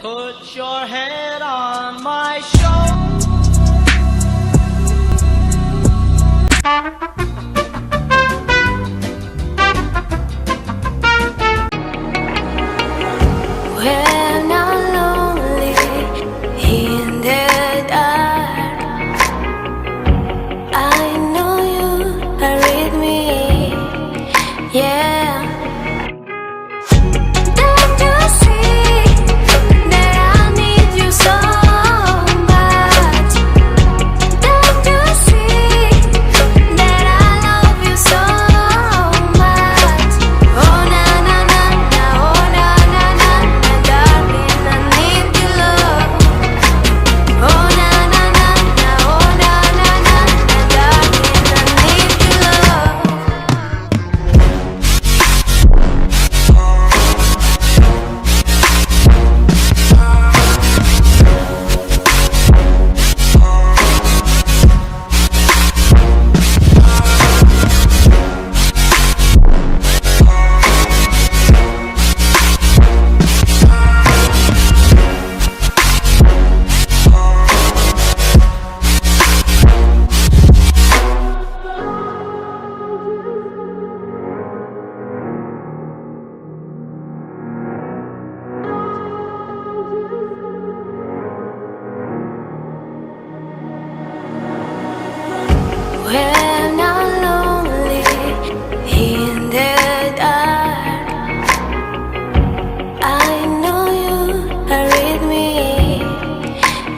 Put your head on my shoulder. When I'm lonely in the dark, I know you are with me, yeah. Don't you see that I need you so much? Don't you see that I love you so much? Oh na na na na, oh na na na na, darling, I need your love. Oh na na na na, oh na na na na, darling, I need your love. When I'm lonely in the dark, I know you are with me,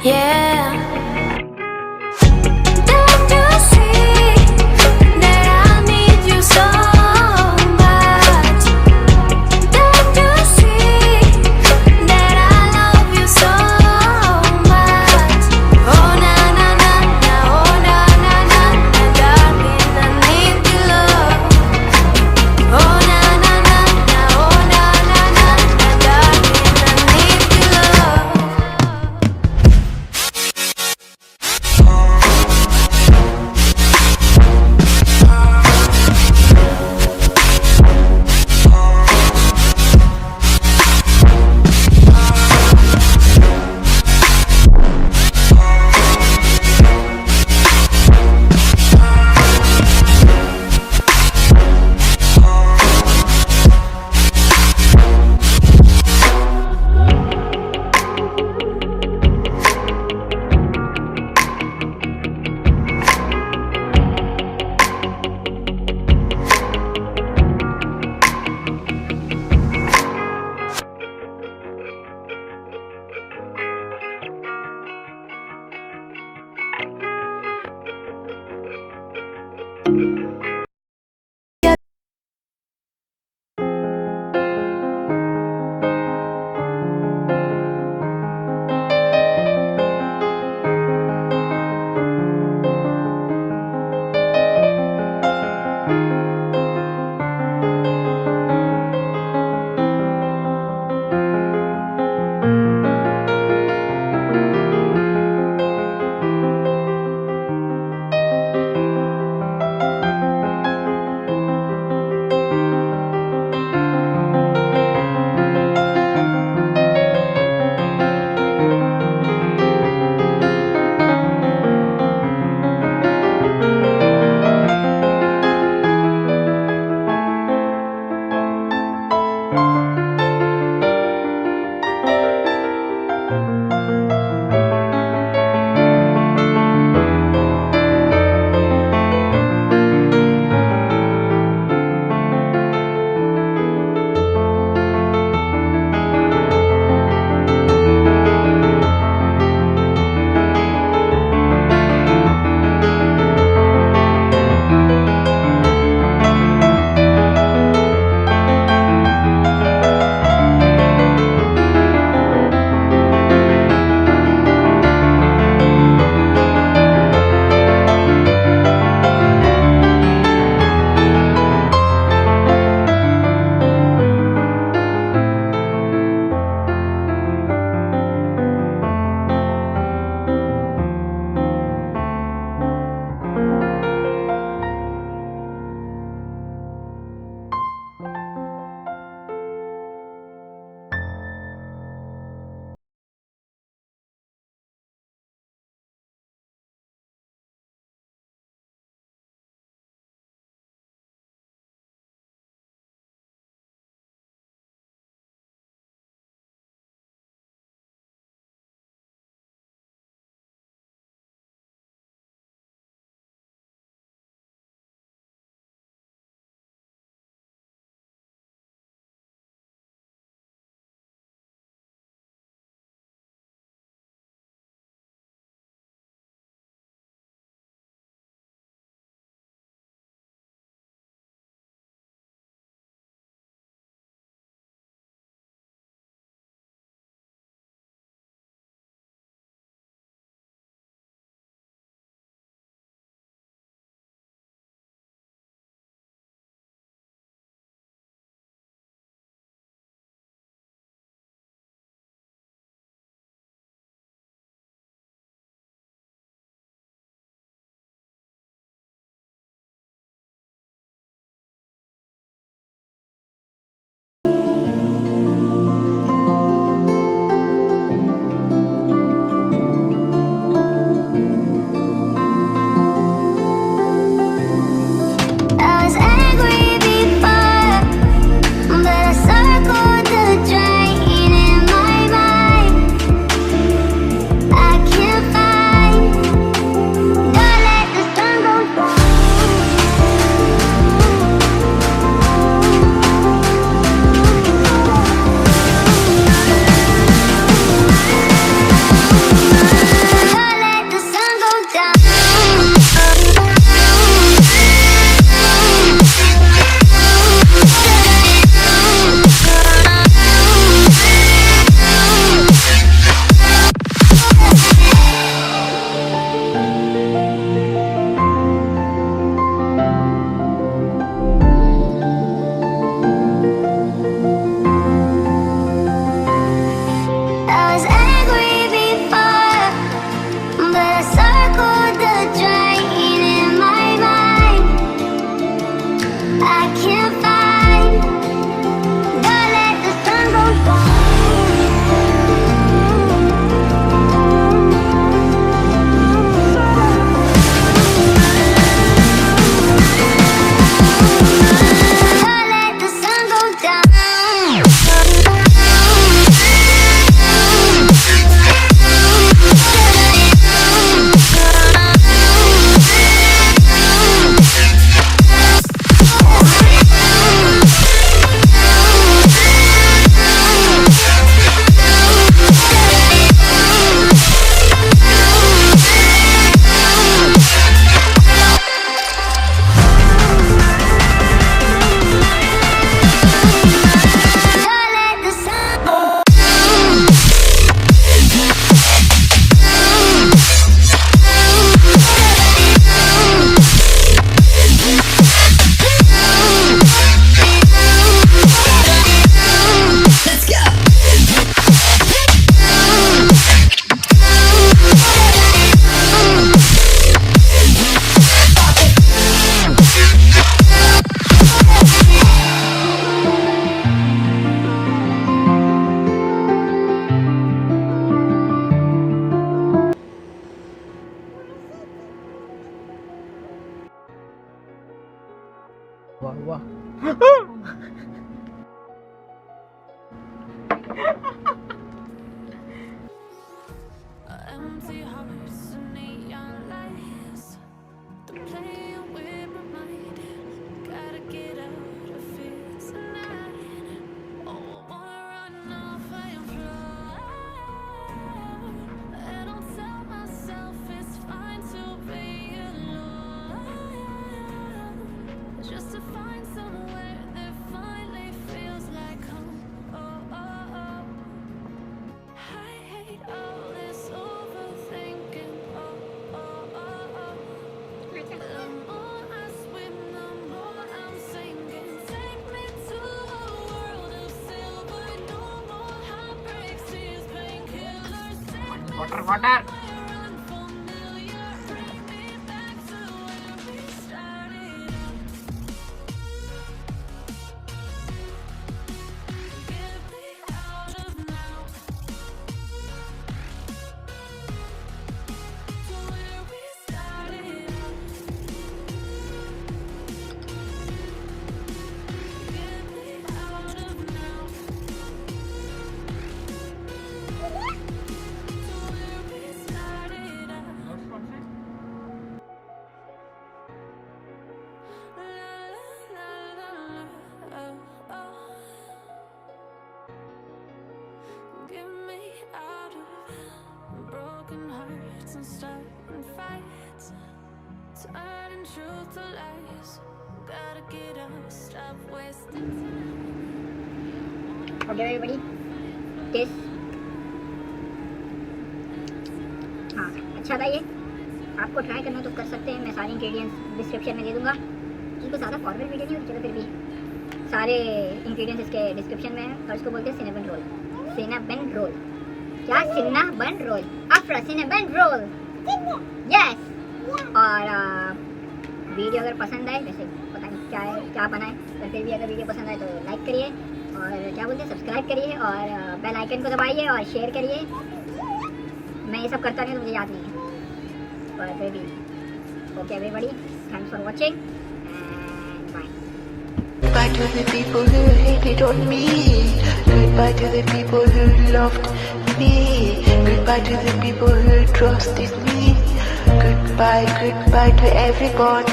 yeah. Don't you see that I need you so much? Don't you see that I love you so much? Oh na na na na, oh na na na na, darling, I need your love. Oh na na na na, oh na na na na, darling, I need your love. empty hearts and neon lights. They're playing with my mind. Gotta get out of here tonight. Oh, I wanna run off and fly. And I'll tell myself it's fine to be alone, just to find somewhere that finally feels like home. Oh, oh, oh. I hate all this overthinking. Oh, oh, oh, oh. The more I swim, the more I'm sinking. Take me to a world of silver. No more heartbreaks, tears, painkillers. Take me Water. somewhere unfamiliar. Bring me back to where we started. Get me out of now to where we started. Get me out of now to where we started. La la la la, oh, oh. Get me out of broken hearts and starting fights, turning truth to lies. Gotta get up, stop wasting time. Okay everybody, test हाँ अच्छा था ये. आपको try करना तो कर सकते हैं. मैं सारे इंग्रेडिएंट्स डिस्क्रिप्शन में दे दूंगा. क्योंकि ज़्यादा फॉर्मल वीडियो नहीं होती, चलो फिर भी सारे इंग्रेडिएंट्स इसके डिस्क्रिप्शन में है. और इसको बोलते हैं सिनेबन रोल. सिनेबन रोल क्या? सिनेबन रोल. अफ्रा सिनेबन रोल. यस. और वीडियो अगर पसंद आए, वैसे पता नहीं क्या है क्या बनाए, पर फिर भी अगर वीडियो पसंद आए तो लाइक करिए और क्या बोलते हैं सब्सक्राइब करिए और बेल आइकन को दबाइए और शेयर करिए. मैं ये सब करता नहीं तो मुझे याद नहीं है, पर फिर भी okay everybody, thanks for watching and bye. Goodbye to the people who hated on me. Goodbye to the people who loved me. Goodbye to the people who trusted me. Goodbye, goodbye to everyone.